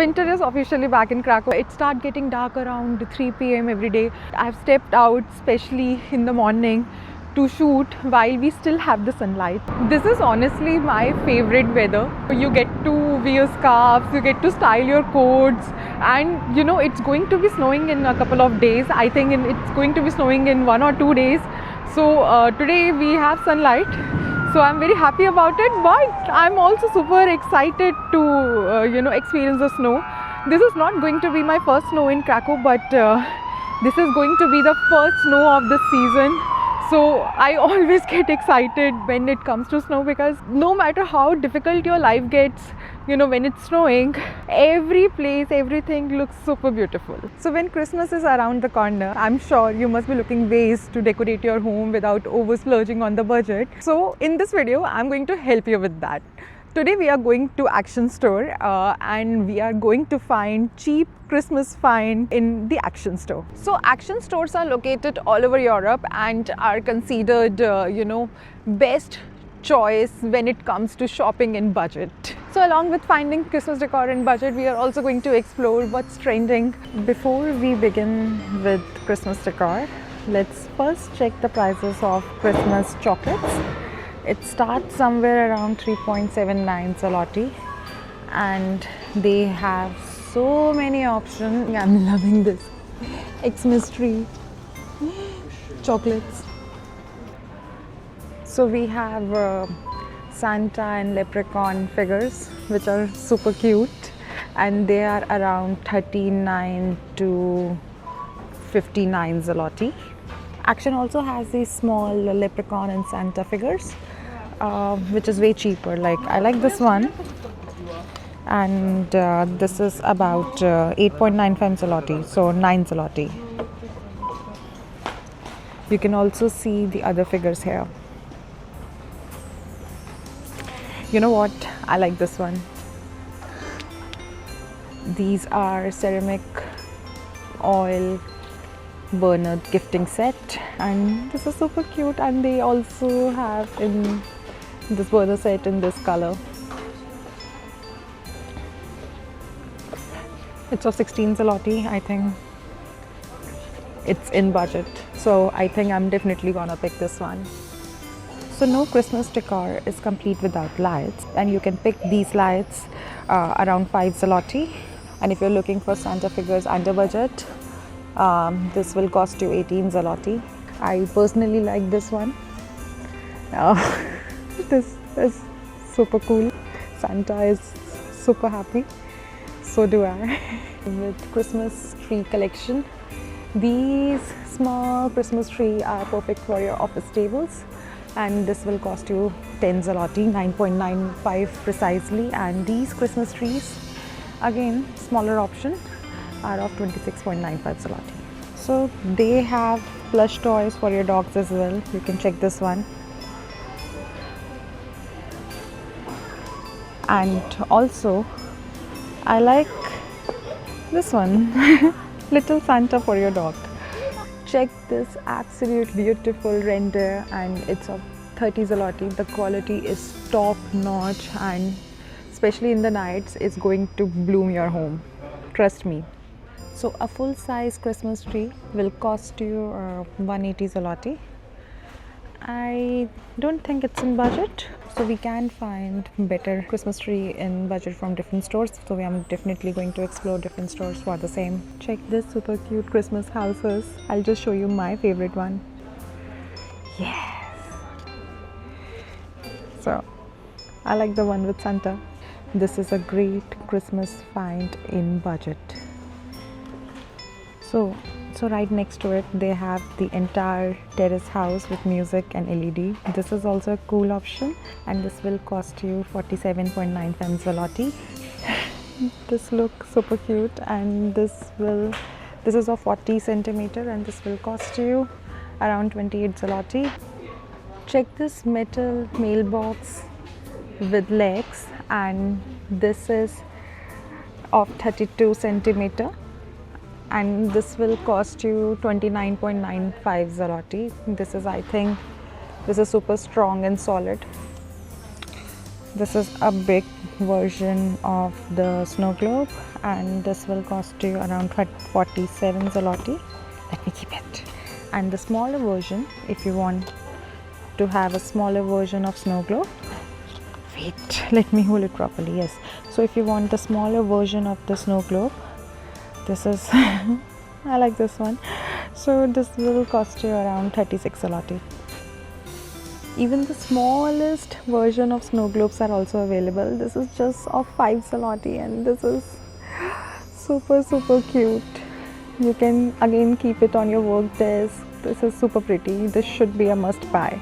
winter is officially back in Krakow. It starts getting dark around 3 p.m. every day. I've stepped out, especially in the morning, to shoot while we still have the sunlight. This is honestly my favorite weather. You get to wear scarves, you get to style your coats, and you know it's going to be snowing in a couple of days. I think it's going to be snowing in 1 or 2 days. So today we have sunlight. So I'm very happy about it, but I'm also super excited to experience the snow. This is not going to be my first snow in Krakow, but this is going to be the first snow of the season. So I always get excited when it comes to snow, because no matter how difficult your life gets, when it's snowing, every place, everything looks super beautiful. So when Christmas is around the corner, I'm sure you must be looking ways to decorate your home without over splurging on the budget. So in this video, I'm going to help you with that. Today we are going to Action Store and we are going to find cheap Christmas find in the Action Store. So Action Stores are located all over Europe and are considered, best choice when it comes to shopping in budget. So along with finding Christmas decor in budget, we are also going to explore what's trending. Before we begin with Christmas decor, let's first check the prices of Christmas chocolates. It starts somewhere around 3.79 zloty and they have so many options. I'm loving this Xmas tree chocolates. So we have Santa and Leprechaun figures, which are super cute, and they are around 39 to 59 zloty. Action also has these small Leprechaun and Santa figures, which is way cheaper. Like I like this one, and this is about 8.95 zloty, so 9 zloty. You can also see the other figures here. You know what? I like this one. These are ceramic oil burner gifting set, and this is super cute, and they also have in this burner set in this color. It's of 16 zloty. I think it's in budget, so I think I'm definitely gonna pick this one. So no Christmas decor is complete without lights, and you can pick these lights around 5 zloty. And if you're looking for Santa figures under budget, this will cost you 18 zloty. I personally like this one. This is super cool. Santa is super happy. So do I. With Christmas tree collection, these small Christmas trees are perfect for your office tables. And this will cost you 10 zloty, 9.95 precisely. And these Christmas trees, again smaller option, are of 26.95 zloty. So they have plush toys for your dogs as well. You can check this one. And also I like this one, little Santa for your dog. Check this absolute beautiful render, and it's of 30 zloty. The quality is top notch, and especially in the nights, it's going to bloom your home. Trust me. So a full size Christmas tree will cost you 180 zloty. I don't think it's in budget, so we can find better Christmas tree in budget from different stores. So I'm definitely going to explore different stores for the same. Check this super cute Christmas houses. I'll just show you my favorite one. Yes. So I like the one with Santa. This is a great Christmas find in budget. So right next to it, they have the entire terrace house with music and LED. This is also a cool option, and this will cost you 47.95 zloty. This looks super cute, and this is of 40 centimeter, and this will cost you around 28 zloty. Check this metal mailbox with legs, and this is of 32 centimeter. And this will cost you 29.95 zloty. This is, I think, this is super strong and solid. This is a big version of the snow globe, and this will cost you around 47 zloty. Let me keep it. And the smaller version, if you want to have a smaller version of snow globe, wait, let me hold it properly. Yes, so if you want the smaller version of the snow globe, this is I like this one, so this will cost you around 36 zloty. Even the smallest version of snow globes are also available. This is just of 5 zloty, and this is super cute. You can again keep it on your work desk. This is super pretty. This should be a must buy.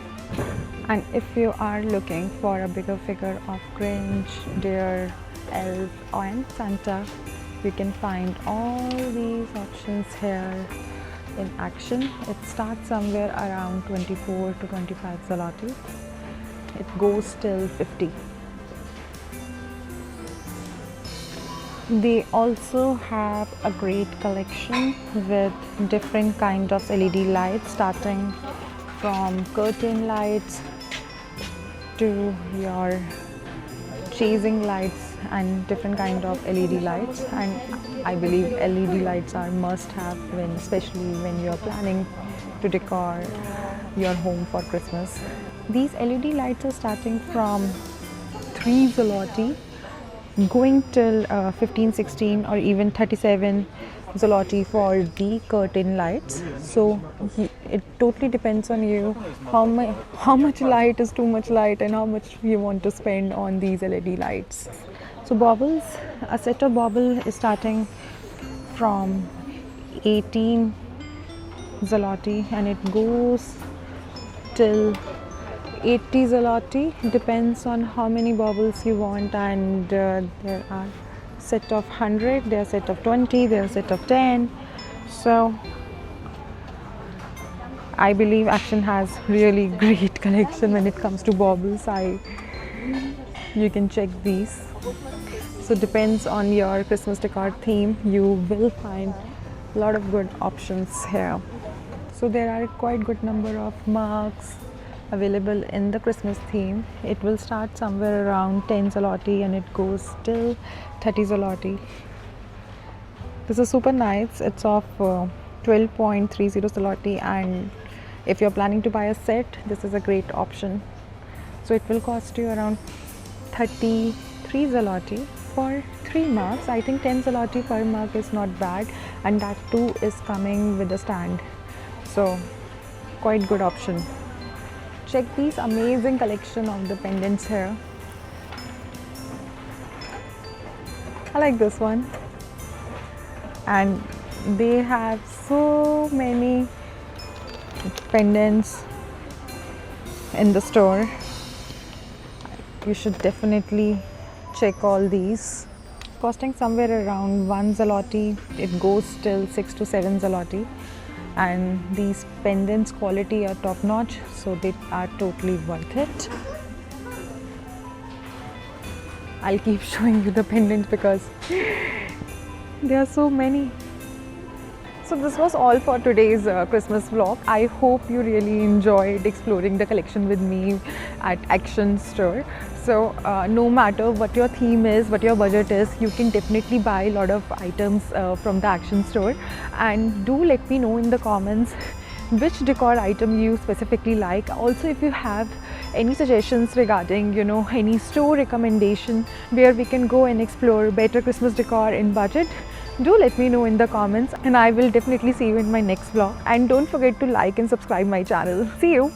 And if you are looking for a bigger figure of Grinch, Deer, Elf and Santa, you can find all these options here in action. It starts somewhere around 24 to 25 zloty. It goes till 50. They also have a great collection with different kind of LED lights, starting from curtain lights to your chasing lights and different kind of LED lights. And I believe LED lights are must have especially when you're planning to decor your home for Christmas. These LED lights are starting from 3 zloty going till 15, 16 or even 37 zloty for the curtain lights. So it totally depends on you how much light is too much light and how much you want to spend on these LED lights. So baubles, a set of bauble is starting from 18 zloty and it goes till 80 zloty, depends on how many baubles you want. And there are set of 100, there are set of 20, there are set of 10. So I believe Action has really great collection when it comes to baubles. You can check these. So depends on your Christmas decor theme, you will find a lot of good options here. So there are quite good number of mugs available in the Christmas theme. It will start somewhere around 10 zloty and it goes till 30 zloty. This is super nice. It's of 12.30 zloty, and if you're planning to buy a set, this is a great option. So it will cost you around 33 zloty for 3 mugs. I think 10 zloty per mug is not bad, and that too is coming with a stand. So quite good option. Check these amazing collection of the pendants here. I like this one, and they have so many pendants in the store. You should definitely check all these. Costing somewhere around 1 zloty, it goes till 6 to 7 zloty. And these pendants quality are top notch, so they are totally worth it. I'll keep showing you the pendants because there are so many. So this was all for today's Christmas vlog. I hope you really enjoyed exploring the collection with me at Action store. So no matter what your theme is, what your budget is, you can definitely buy a lot of items from the Action store. And do let me know in the comments which decor item you specifically like. Also, if you have any suggestions regarding any store recommendation where we can go and explore better Christmas decor in budget, do let me know in the comments, and I will definitely see you in my next vlog. And don't forget to like and subscribe my channel. See you.